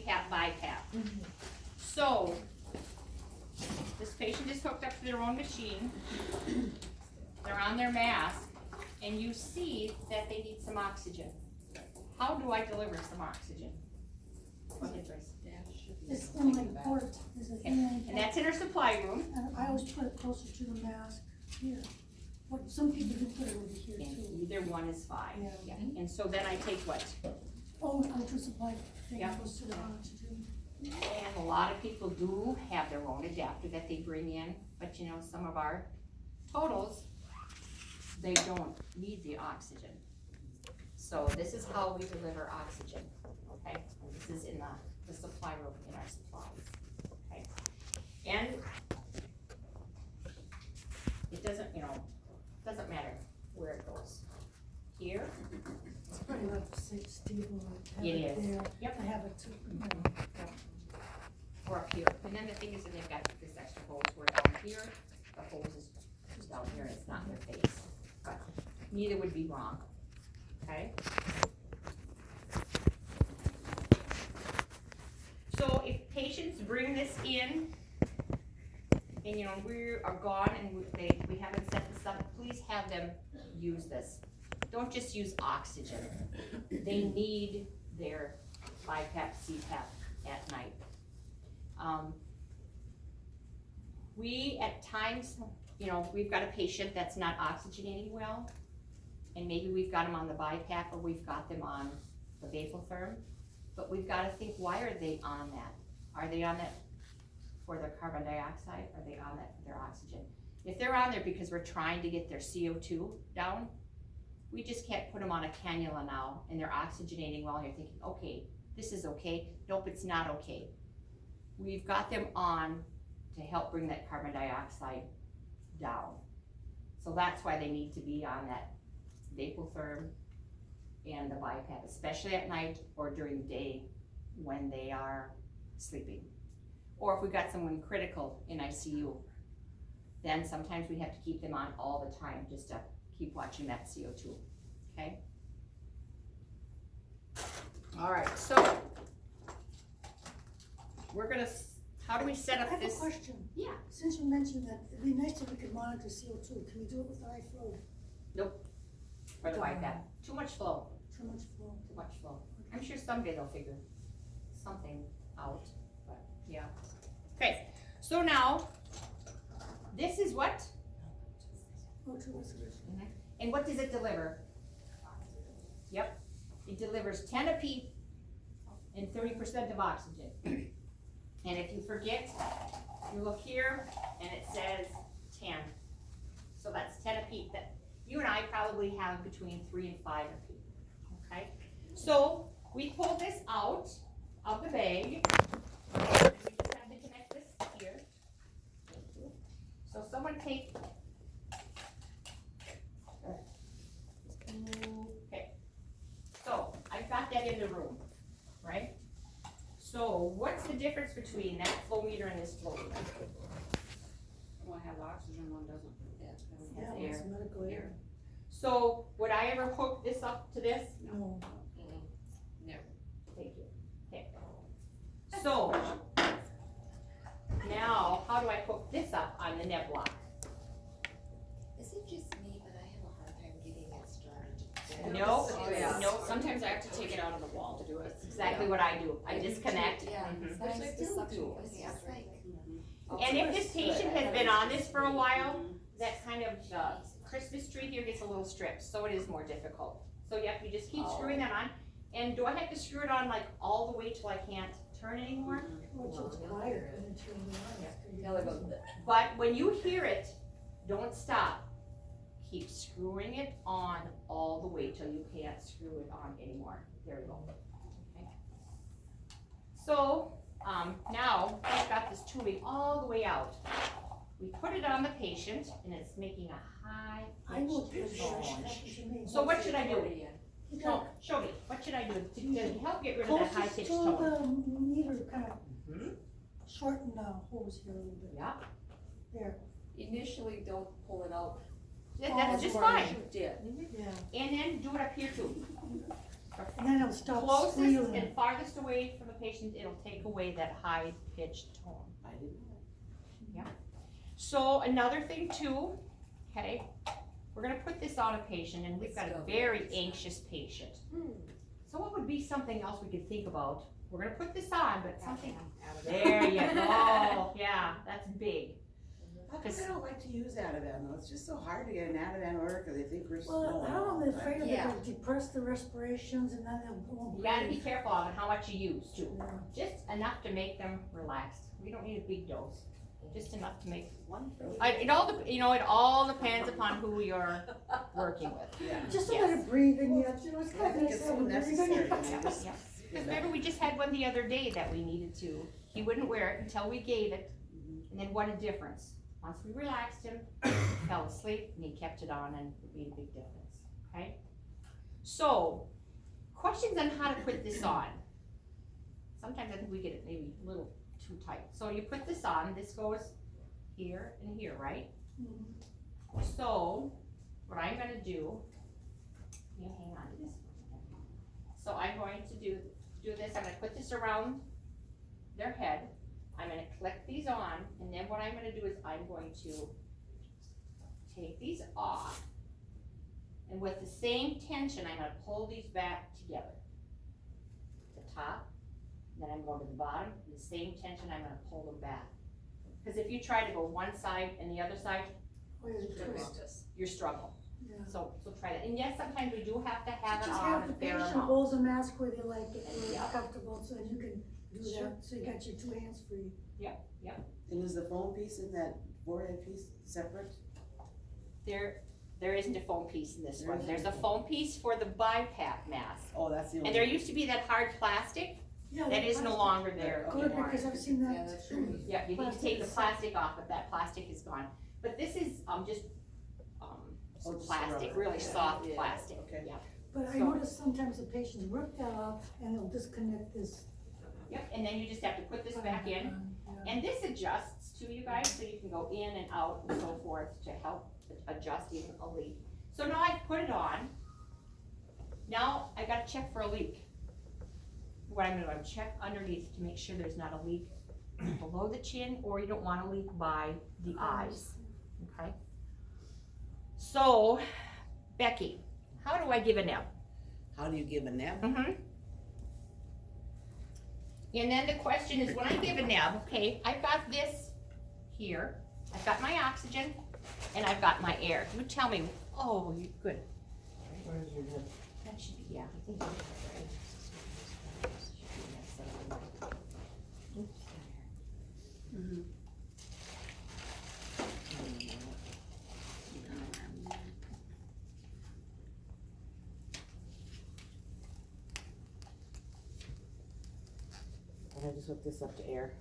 APAP, BiPAP. So, this patient is hooked up to their own machine. They're on their mask, and you see that they need some oxygen. How do I deliver some oxygen? Go ahead, Joyce. It's in my port, is it in? And that's in our supply room. I always put it closer to the mask here. What, some people do put it over here And too. either one is fine. Yeah. And so then I take what? Oh, ultra supply thing Yeah. goes to the oxygen. And a lot of people do have their own adapter that they bring in, but you know, some of our totals, they don't need the oxygen. So this is how we deliver oxygen, okay? And this is in the supply room in our supplies, okay? And it doesn't, you know, doesn't matter where it goes. Here, It's pretty much stable. I have It is. there. Yep. I have it too. or up here. And then the thing is that they've got this extra hose where down here, the hose is down here and it's not in their face. But neither would be wrong, okay? So if patients bring this in, and you know, we are gone and we haven't set this up, please have them use this. Don't just use oxygen. They need their BiPAP, CPAP at night. We at times, you know, we've got a patient that's not oxygenating well, and maybe we've got them on the BiPAP or we've got them on the Vapotherm, but we've got to think, why are they on that? Are they on that for their carbon dioxide? Are they on that for their oxygen? If they're on there because we're trying to get their CO2 down, we just can't put them on a cannula now and they're oxygenating well and you're thinking, okay, this is okay. Nope, it's not okay. We've got them on to help bring that carbon dioxide down. So that's why they need to be on that Vapotherm and the BiPAP, especially at night or during the day when they are sleeping. Or if we've got someone critical in ICU, then sometimes we have to keep them on all the time just to keep watching that CO2, okay? All right, so we're gonna, how do we set I up have a this? question. Yeah. Since you mentioned that, it'd be nice if we could monitor CO2. Can we do it with high flow? For the BiPAP, too much flow, Too much flow? too much flow. I'm sure someday they'll figure something out, but yeah. Okay, so now, this is what? O2 resolution. And what does it deliver? Yep, it delivers 10 of peat and 30% of oxygen. And if you forget, you look here and it says 10. So that's 10 of peat that you and I probably have between 3 and 5 of peat, okay? So we pull this out of the bag. And we just have to connect this here. Thank you. So someone take. Okay, so I've got that in the room, right? So what's the difference between that flow meter and this flow meter? One has oxygen, one doesn't. Yeah, Air. it's medical air. So would I ever hook this up to this? No. Thank you. Okay. So now, how do I hook this up on the neb block? Is it just me, but I have a hard time getting it started? No, Oh, yeah. no, Sometimes I have to take it out of the wall to do it. That's exactly what I do. I disconnect. Yeah, Mhm. but I There's like still this do, up it's to- just like. And if this patient has been on this for a while, that kind of Christmas tree here gets a little stripped, so it is more difficult. So you have to just keep screwing that on. And do I have to screw it on like all the way till I can't turn anymore? Well, till it's quiet and then turn it on. But when you hear it, don't stop. Keep screwing it on all the way till you can't screw it on anymore. There we go. Okay. So, now I've got this tubing all the way out. We put it on the patient and it's making a high I know pitched this moan. happened to me. So what should I do? You got Show me, what should I do to help get rid of that high closest pitched to tone? the meter, kind of Mhm. shorten the hose here a little bit. Yeah, There, Initially, don't pull it out. that's just Oh, fine. You did. yeah. And then do it up here too. And then it'll stop closest squealing. and farthest away from the patient, it'll take away that high pitched tone. I didn't know. So another thing too, okay, we're gonna put this on a patient and we've got a very anxious patient. So what would be something else we could think about? We're gonna put this on, but something, there you go, yeah, that's big. How come I don't like to use Ativan though? It's just so hard to get an Ativan order because they think we're Well, slow. I don't know, they're afraid of it, Yeah. they'll depress the respirations and then they'll go. You gotta be careful of it, how much you use too. Yeah. Just enough to make them relaxed. We don't need a big dose, just enough to make. One thing. It all depends upon who you're working with. Yeah. Just to Yes. let it breathe and yet, you know, it's I kind of think nice it's to so have it breathing. necessary. I just- Yeah. Because remember, we just had one the other day that we needed to, he wouldn't wear it until we gave it, and then what a difference. Once we relaxed him, he fell asleep, and he kept it on, and it made a big difference, okay? So, questions on how to put this on. Sometimes I think we get it maybe a little too tight. So you put this on, this goes here and here, right? So, what I'm gonna do, you hang on to this. So I'm going to do this, I'm gonna put this around their head, I'm gonna click these on, and then what I'm gonna do is I'm going to take these off, and with the same tension, I'm gonna pull these back together. The top, then I'm going to the bottom, the same tension, I'm gonna pull them back. Cause if you try to go one side and the other side, Oh, yeah, twist. you're struggle. Yeah. So try that, and yes, sometimes we do have to have it Just on have the a fair patient amount. hold the mask where they like it, where Yeah. it's comfortable, so you can do Sure. that, so you got your two hands free. And is the foam piece in that forehead piece separate? There isn't a foam piece in this There one, isn't? there's a foam piece for the BiPAP mask. Oh, that's the only. And there used to be that hard plastic, Yeah, that is no plastic. longer there Good, anymore. because I've seen Yeah, that that's too. true. Yeah, you need to Plastic take the is- plastic off, but that plastic is gone. But this is, just, Oh, just plastic, rubber. really Yeah. soft Yeah. plastic, Okay. yeah. But I So- notice sometimes the patients rip that off and they'll disconnect this. Yep, and then you just have to put this back in. Yeah. And this adjusts to you guys, so you can go in and out and so forth to help adjust even a leak. So now I've put it on. Now I gotta check for a leak. What I'm gonna do, I'm check underneath to make sure there's not a leak below the chin, or you don't want a leak by the eyes, okay? So, Becky, how do I give a neb? How do you give a nap? Mm-hmm. And then the question is, when I give a neb, okay, I've got this here, I've got my oxygen, and I've got my air. You tell me, oh, you, good. Where's your nap? That should be, yeah, I think that's right. Oops. And I just hook this up to air.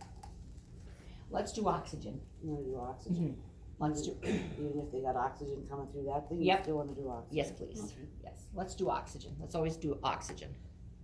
Let's do oxygen. You wanna do oxygen? Let's do, Even if they got oxygen coming through that thing, you Yep. still wanna do oxygen? yes, please, Okay. yes, let's do oxygen. Let's always do oxygen.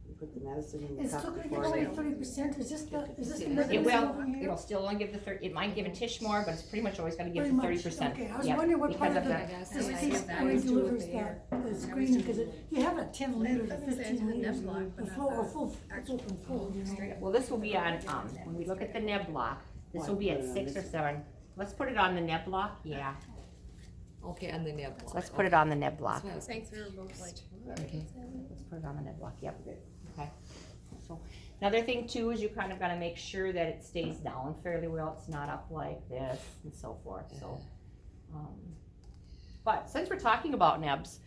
You put the medicine in the It's cup still gonna give before only you. 30%, is this the It mechanism will, over here? it'll still only give the it might give a tish more, but it's pretty much always gonna give Pretty the much, 30%. okay, I was Yep, wondering what because part of of the, the- this Yeah, piece that where it was to delivers the air. the screening, cause you have a 10 liters or That was 15 the liters, neb block, but the not flow, or the full, it's open full, you know. Well, this will be on, when we look at the neb block, this will be at 6 or 7. Let's put it on the neb block, yeah, Okay, on the neb block. let's put it on the neb block. Thanks for both like. Okay, let's put it on the neb block, yep, okay. So, another thing too is you kind of gotta make sure that it stays down fairly well, it's not up like this and so forth, so. But since we're talking about nebs,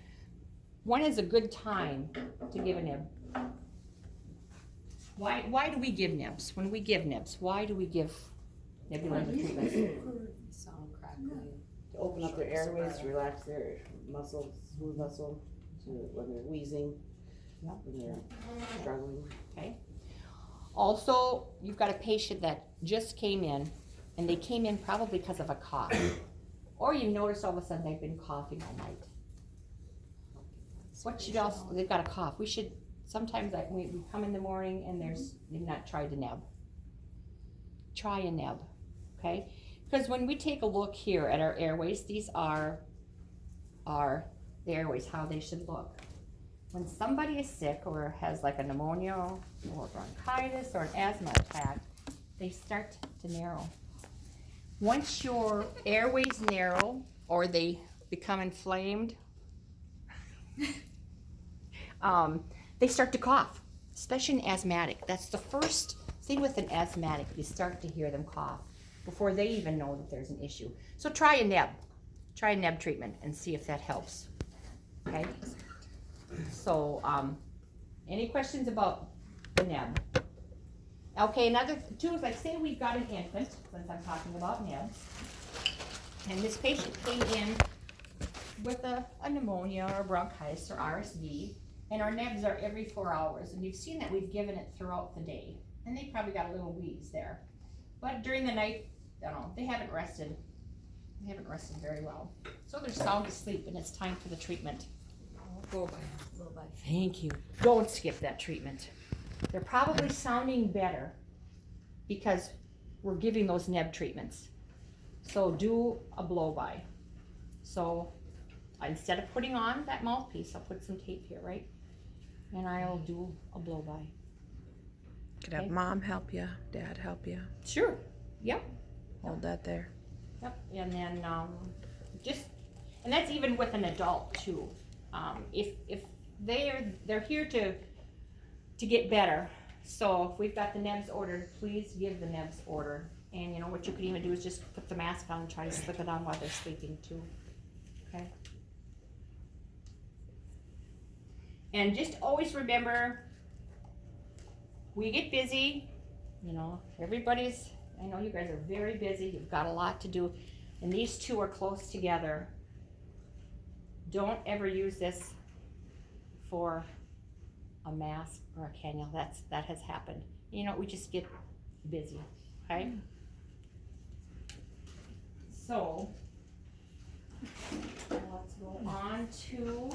when is a good time to give a neb? Why do we give nebs? When we give nebs, why do we give nebulizer treatments? Sound crackling. To open up their airways, to relax their muscles, smooth muscle, to when they're wheezing, Yep. when they're struggling. Also, you've got a patient that just came in, and they came in probably because of a cough. Or you notice all of a sudden they've been coughing all night. What should else, they've got a cough, we should, sometimes like, we come in the morning and they've not tried a neb. Try a neb, okay? Because when we take a look here at our airways, these are the airways, how they should look. when somebody is sick or has like a pneumonia or bronchitis or an asthma attack, they start to narrow. Once your airways narrow or they become inflamed, they start to cough, especially an asthmatic. That's the first thing with an asthmatic. You start to hear them cough before they even know that there's an issue. So try a neb. Try a neb treatment and see if that helps. Okay? So, any questions about the neb? Okay, another two is like, say we've got an infant, since I'm talking about nebs, and this patient came in with a pneumonia or bronchitis or RSV, and our nebs are every 4 hours, and you've seen that we've given it throughout the day, and they probably got a little wheeze there. But during the night, I don't know, they haven't rested. They haven't rested very well. So they're sound asleep, and it's time for the treatment. Go by, go by. Thank you. Don't skip that treatment. They're probably sounding better because we're giving those neb treatments. So do a blow-by. So instead of putting on that mouthpiece, I'll put some tape here, right? And I'll do a blow-by. Could have mom help you, dad help you. Sure. Yep. Hold that there. Yep. And then and that's even with an adult too. If they're here to get better. So if we've got the nebs ordered, please give the nebs ordered. And you know what you could even do is just put the mask on and try to slip it on while they're sleeping too. Okay. And just always remember, we get busy, you know, I know you guys are very busy, you've got a lot to do, and these two are close together. Don't ever use this for a mask or a cannula. That has happened. You know, we just get busy, okay? So, let's go on to